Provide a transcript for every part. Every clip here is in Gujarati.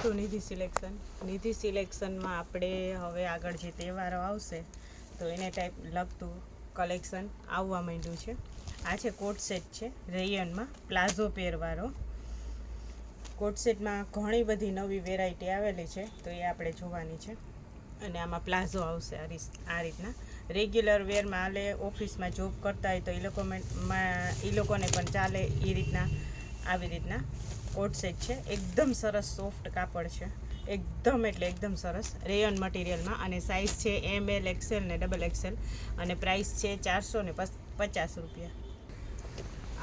ટુ નિધિ સિલેક્શન. નિધિ સિલેક્શનમાં આપણે હવે આગળ જે તહેવારો આવશે તો એને ટાઈપ લગતું કલેક્શન આવવા માંડ્યું છે. આ છે કોટ સેટ છે રેયનમાં પ્લાઝો પેરવાળો. કોટ સેટમાં ઘણી બધી નવી વેરાયટી આવેલી છે તો એ આપણે જોવાની છે. અને આમાં પ્લાઝો આવશે આ રીતના. રેગ્યુલર વેરમાં હાલે, ઓફિસમાં જોબ કરતા હોય તો એ લોકોને પણ ચાલે એ રીતના. આવી રીતના કોટ સેટ છે. એકદમ સરસ સોફ્ટ કાપડ છે, એકદમ એટલે એકદમ સરસ રેયન મટીરિયલમાં. અને સાઇઝ છે ML XL ને XXL. અને પ્રાઇસ છે 450 રૂપિયા.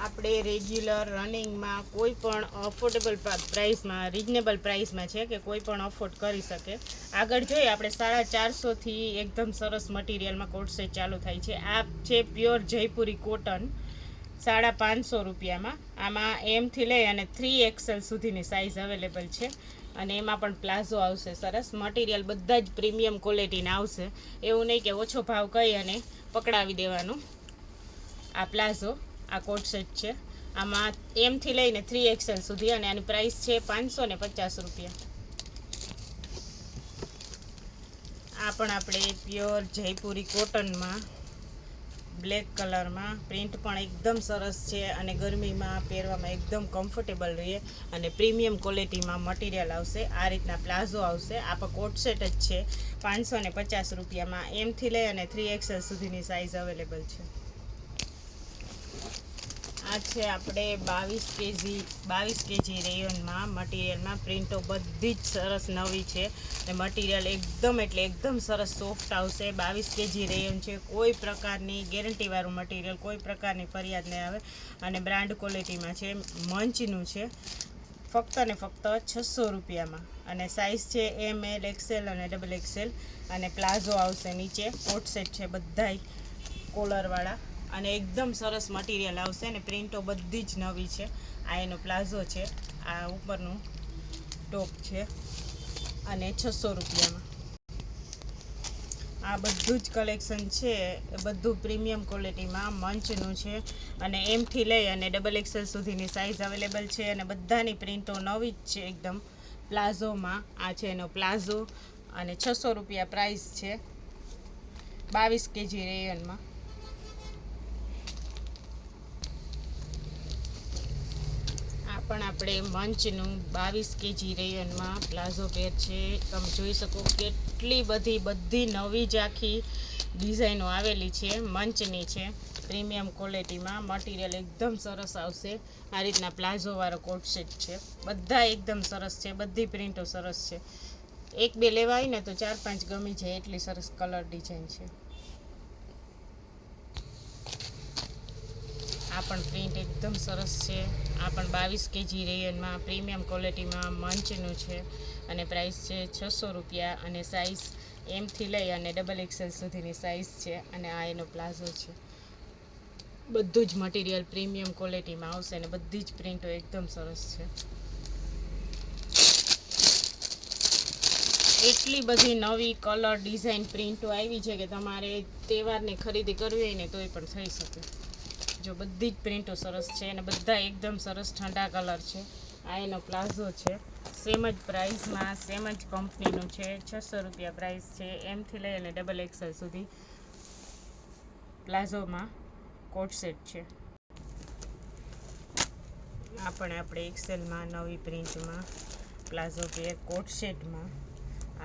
આપણે રેગ્યુલર રનિંગમાં કોઈ પણ અફોર્ડેબલ પ્રાઇસમાં, રિઝનેબલ પ્રાઇસમાં છે કે કોઈ પણ અફોર્ડ કરી શકે. આગળ જોઈએ આપણે 450થી એકદમ સરસ મટીરિયલમાં કોટ સેટ ચાલુ થાય છે. આ છે પ્યોર જયપુરી કોટન 550 રૂપિયામાં. આમાં એમથી લઈ અને 3XL સુધીની સાઇઝ અવેલેબલ છે. અને એમાં પણ પ્લાઝો આવશે સરસ. મટીરિયલ બધા જ પ્રીમિયમ ક્વોલિટીના આવશે. એવું નહીં કે ઓછો ભાવ કહી અને પકડાવી દેવાનું. આ પ્લાઝો, આ કોટ સેટ છે. આમાં એમથી લઈને 3XL સુધી. અને આની પ્રાઇસ છે 550 રૂપિયા. આ પણ આપણે પ્યોર જયપુરી કોટનમાં બ્લેક કલરમાં, પ્રિન્ટ પણ એકદમ સરસ છે અને ગરમીમાં પહેરવામાં એકદમ કમ્ફર્ટેબલ રહે. અને પ્રીમિયમ ક્વોલિટીમાં મટીરિયલ આવશે. આ રીતના પ્લાઝો આવશે. આ પણ કોટ સેટ જ છે 550 રૂપિયામાં. એમથી લઈ અને 3XL સુધીની સાઇઝ અવેલેબલ છે. આ છે આપણે 22 કેજી રેયોનમાં મટીરિયલમાં. પ્રિન્ટો બધી જ સરસ નવી છે. અને મટીરિયલ એકદમ એટલે એકદમ સરસ સોફ્ટ આવશે. 22 કેજી રેયોન છે. કોઈ પ્રકારની ગેરંટીવાળું મટીરિયલ, કોઈ પ્રકારની ફરિયાદ નહીં આવે. અને બ્રાન્ડ ક્વોલિટીમાં છે. મંચનું છે. ફક્ત ને ફક્ત 600 રૂપિયામાં. અને સાઇઝ છે ML XL અને XXL. અને પ્લાઝો આવશે નીચે. કોટ સેટ છે બધાય કોલરવાળા. અને એકદમ સરસ મટીરિયલ આવશે. અને પ્રિન્ટો બધી જ નવી છે. આ એનો પ્લાઝો છે, આ ઉપરનું ટોપ છે. અને 600 રૂપિયામાં. આ બધું જ કલેક્શન છે એ બધું પ્રીમિયમ ક્વોલિટીમાં મંચનું છે. અને એમથી લઈ અને XXL સુધીની સાઇઝ અવેલેબલ છે. અને બધાની પ્રિન્ટો નવી જ છે એકદમ. પ્લાઝોમાં આ છે એનો પ્લાઝો. અને 600 રૂપિયા પ્રાઇસ છે 22 કેજી રેયનમાં. પણ આપણે મંચનું 22 કેજી રેયનમાં પ્લાઝો પેર છે. તમે જોઈ શકો કેટલી બધી નવી જ આખી ડિઝાઇનો આવેલી છે. મંચની છે, પ્રીમિયમ ક્વોલિટીમાં. મટીરિયલ એકદમ સરસ આવશે. આ રીતના પ્લાઝોવાળો કોટ સેટ છે. બધા એકદમ સરસ છે. બધી પ્રિન્ટો સરસ છે. એક બે લેવા હોય ને તો 4-5 ગમી જાય એટલી સરસ કલર ડિઝાઇન છે. આ પણ પ્રિન્ટ એકદમ સરસ છે. આ પણ 22 કેજી રેયનમાં પ્રીમિયમ ક્વોલિટીમાં મંચનું છે. અને પ્રાઇસ છે 600 રૂપિયા. અને સાઇઝ એમથી લઈ અને XXL સુધીની સાઇઝ છે. અને આ એનો પ્લાઝો છે. બધું જ મટીરિયલ પ્રીમિયમ ક્વોલિટીમાં આવશે. અને બધી જ પ્રિન્ટો એકદમ સરસ છે. એટલી બધી નવી કલર ડિઝાઇન પ્રિન્ટો આવી છે કે તમારે તહેવારની ખરીદી કરવી હોય ને તોય પણ થઈ શકે. જો બધી જ પ્રિન્ટો સરસ છે. અને બધા એકદમ સરસ ઠંડા કલર છે. આ એનો પ્લાઝો છે. સેમ જ પ્રાઇસમાં, સેમ જ કંપનીનું છે. 600 રૂપિયા પ્રાઇસ છે. એમથી લઈ અને XXL સુધી પ્લાઝોમાં કોટ સેટ છે. આ પણ આપણે XLમાં નવી પ્રિન્ટમાં પ્લાઝો પેર કોટ સેટમાં.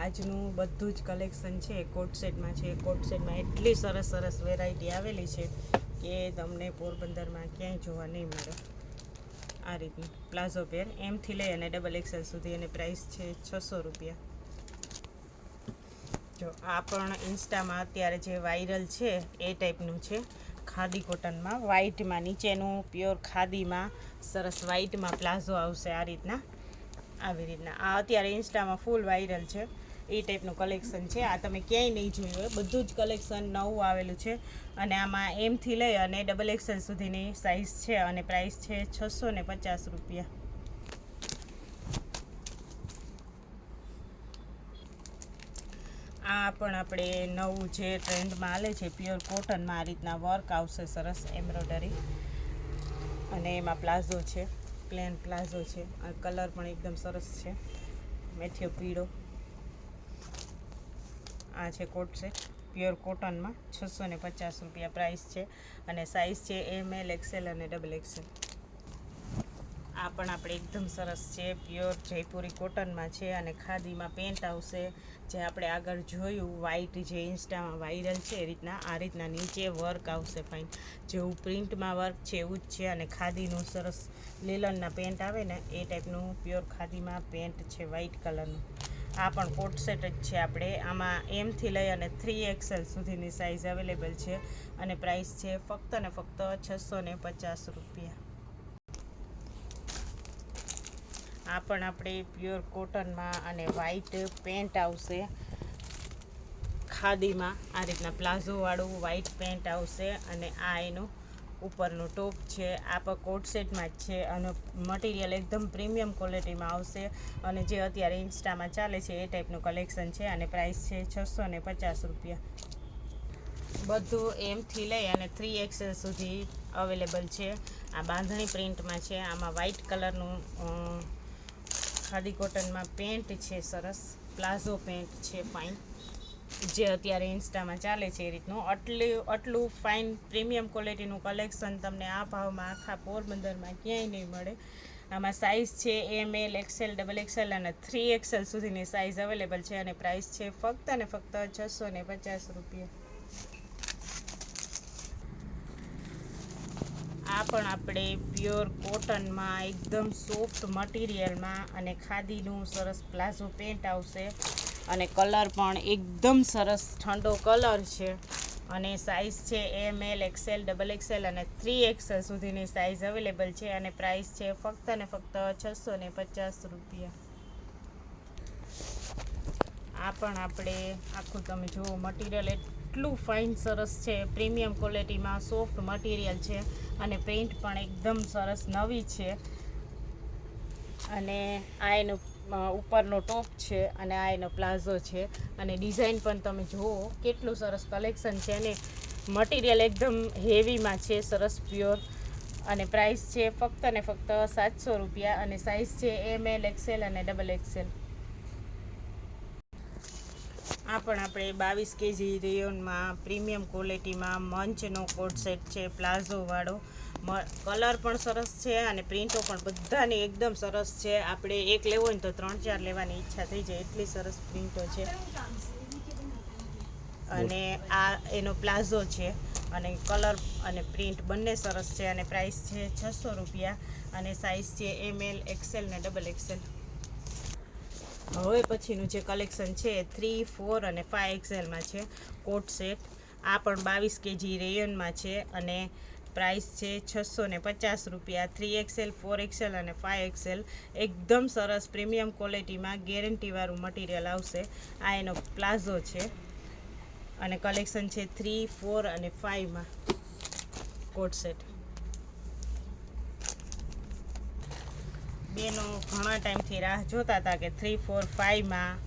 આજનું બધું જ કલેક્શન છે કોટ સેટમાં છે. કોટ સેટમાં એટલી સરસ વેરાયટી આવેલી છે કે તમને પોરબંદરમાં ક્યાંય જોવા નહીં મળે. આ રીતનું પ્લાઝો પેર એમથી લઈ અને XXL સુધી. અને પ્રાઇસ છે 600 રૂપિયા. જો આ પણ ઇન્સ્ટામાં અત્યારે જે વાયરલ છે એ ટાઈપનું છે. ખાદી કોટનમાં વ્હાઇટમાં, નીચેનું પ્યોર ખાદીમાં સરસ વ્હાઇટમાં પ્લાઝો આવશે. આ રીતના, આવી રીતના. આ અત્યારે ઇન્સ્ટામાં ફૂલ વાયરલ છે એ ટાઈપનું કલેક્શન છે. આ તમે ક્યાંય નહીં જોયું હોય. બધું જ કલેક્શન નવું આવેલું છે. અને આમાં એમથી લઈ અને XXL સુધીની સાઇઝ છે. અને પ્રાઇસ છે 650 રૂપિયા. આ પણ આપણે નવું જે ટ્રેન્ડમાં હાલે છે પ્યોર કોટનમાં આ રીતના વર્ક આવશે સરસ એમ્બ્રોઇડરી. અને એમાં પ્લાઝો છે, પ્લેન પ્લાઝો છે. આ કલર પણ એકદમ સરસ છે. મેથીયો પીળો. આ છે કોટ સેટ પ્યોર કોટનમાં 650 રૂપિયા પ્રાઇસ છે અને સાઇઝ છે ML XL અને XXL. આ પણ આપણે એકદમ સરસ છે, પ્યોર જયપુરી કોટનમાં છે અને ખાદીમાં પેન્ટ આવશે. જે આપણે આગળ જોયું વ્હાઈટ જે ઇન્સ્ટામાં વાયરલ છે એ રીતના આ રીતના નીચે વર્ક આવશે ફાઇન, જેવું પ્રિન્ટમાં વર્ક છે એવું જ છે. અને ખાદીનું સરસ લીલનના પેન્ટ આવે ને એ ટાઈપનું પ્યોર ખાદીમાં પેન્ટ છે વ્હાઈટ કલરનું. આ પણ કોટ સેટ જ છે આપણે. આમાં એમથી લઈ અને 3XL સુધીની સાઇઝ અવેલેબલ છે અને પ્રાઇસ છે ફક્ત ને ફક્ત 650 રૂપિયા. આ પણ આપણે પ્યોર કોટનમાં અને વ્હાઈટ પેન્ટ આવશે ખાદીમાં. આ રીતના પ્લાઝોવાળું વ્હાઈટ પેન્ટ આવશે અને આ એનું ઉપરનું ટોપ છે. આ પણ કોટ સેટમાં જ છે અને મટીરિયલ એકદમ પ્રીમિયમ ક્વોલિટીમાં આવશે અને જે અત્યારે ઇન્સ્ટામાં ચાલે છે એ ટાઈપનું કલેક્શન છે અને પ્રાઇસ છે 650 રૂપિયા. બધું એમથી લઈ અને 3XL સુધી અવેલેબલ છે. આ બાંધણી પ્રિન્ટમાં છે. આમાં વ્હાઈટ કલરનું ખાદી કોટનમાં પેન્ટ છે, સરસ પ્લાઝો પેન્ટ છે ફાઇન, જે અત્યારે ઇન્સ્ટામાં ચાલે છે એ રીતનું. આટલું ફાઇન પ્રીમિયમ ક્વોલિટીનું કલેક્શન તમને આ ભાવમાં આખા પોરબંદરમાં ક્યાંય નહીં મળે. આમાં સાઇઝ છે ML XL XXL અને 3XL સુધીની સાઇઝ અવેલેબલ છે અને પ્રાઇસ છે ફક્ત ને ફક્ત 650 રૂપિયા. આ પણ આપણે પ્યોર કોટનમાં એકદમ સોફ્ટ મટીરિયલમાં અને ખાદીનું સરસ પ્લાઝો પેન્ટ આવશે અને કલર પણ એકદમ સરસ ઠંડો કલર છે અને સાઇઝ છે ML XL XXL અને 3XL સુધીની સાઇઝ અવેલેબલ છે અને પ્રાઇસ છે ફક્ત ને ફક્ત 650 રૂપિયા. આ પણ આપણે આખું તમે જુઓ મટીરિયલ એટલું ફાઇન સરસ છે, પ્રીમિયમ ક્વોલિટીમાં સોફ્ટ મટીરિયલ છે અને પ્રિન્ટ પણ એકદમ સરસ નવી છે. અને આ એનું ઉપરનો ટોપ છે અને આ એનો પ્લાઝો છે અને ડિઝાઇન પણ તમે જુઓ કેટલું સરસ કલેક્શન છે અને મટીરિયલ એકદમ હેવીમાં છે, સરસ પ્યોર અને પ્રાઇસ છે ફક્ત ને ફક્ત 700 રૂપિયા અને સાઇઝ છે ML XL અને XXL. આ પણ આપણે 22 kg રેયોનમાં પ્રીમિયમ ક્વોલિટીમાં મંચનો કોટ સેટ છે પ્લાઝોવાળો. કલર પણ સરસ છે અને પ્રિન્ટો પણ બધાની એકદમ સરસ છે. આપણે એક લેવો હોય ને તો 3-4 લેવાની ઈચ્છા થઈ જાય એટલી સરસ પ્રિન્ટો છે. અને આ એનો પ્લાઝો છે અને કલર અને પ્રિન્ટ બંને સરસ છે અને પ્રાઇસ છે 600 રૂપિયા અને સાઇઝ છે ML XL ને XXL. હવે પછીનું જે કલેક્શન છે 3, 4 અને 5XLમાં છે કોટ સેટ. આ પણ 22 kg રેયોનમાં છે અને પ્રાઇસ છે 650 રૂપિયા. 3XL 4XL અને 5XL એકદમ સરસ પ્રીમિયમ ક્વોલિટીમાં ગેરંટીવાળું મટીરિયલ આવશે. આ એનો પ્લાઝો છે અને કલેક્શન છે 3, 4 અને 5માં કોટ સેટ. બેનો ઘણા ટાઈમથી રાહ જોતા હતા કે 3, 4, 5માં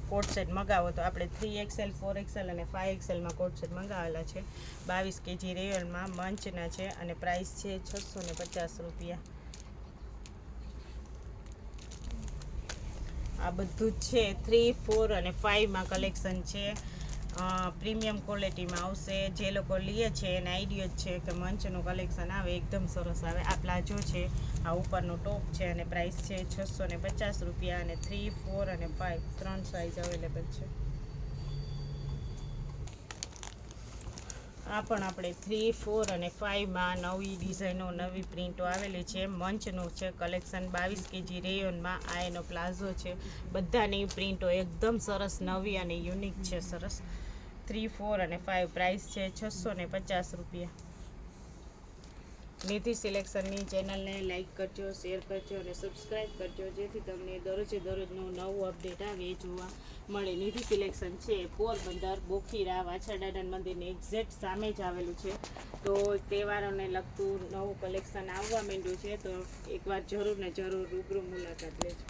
કોટ સેટ મગાવો તો આપણે 3XL 4XL અને 5XLમાં કોટ સેટ મંગાવેલા છે. 22 kg રેયનમાં મંચના છે અને પ્રાઇસ છે 650 રૂપિયા. આ બધું જ છે 3, 4 અને 5માં કલેક્શન છે. પ્રીમિયમ ક્વોલિટીમાં આવશે. જે લોકો લે છે એને આઈડિયો જ છે કે મંચનું કલેક્શન આવે એકદમ સરસ આવે. આ પ્લાઝો છે, આ ઉપરનો ટોપ છે અને પ્રાઇસ છે 650 રૂપિયા અને 3, 4 અને 5 3 સાઇઝ અવેલેબલ છે. આ પણ આપણે 3, 4 અને 5માં નવી ડિઝાઇનો નવી પ્રિન્ટો આવેલી છે. મંચનું છે કલેક્શન 22 kg રેયોનમાં. આ એનો પ્લાઝો છે. બધાની પ્રિન્ટો એકદમ સરસ નવી અને યુનિક છે, સરસ. 3, 4 અને 5 પ્રાઇસ છે 650 રૂપિયા. નિધિ સિલેક્શનની ચેનલને લાઇક કરજો, શેર કરજો અને સબસ્ક્રાઈબ કરજો જેથી તમને દરરોજે દરરોજનું નવું અપડેટ આવે એ જોવા મળે. નિધિ સિલેક્શન છે પોરબંદર બોખીરા વાછરદાદા મંદિરની એક્ઝેક્ટ સામે જ આવેલું છે. તો તહેવારોને લગતું નવું કલેક્શન આવવા માંડ્યું છે તો એકવાર જરૂર ને જરૂર રૂબરૂ મુલાકાત લેજો.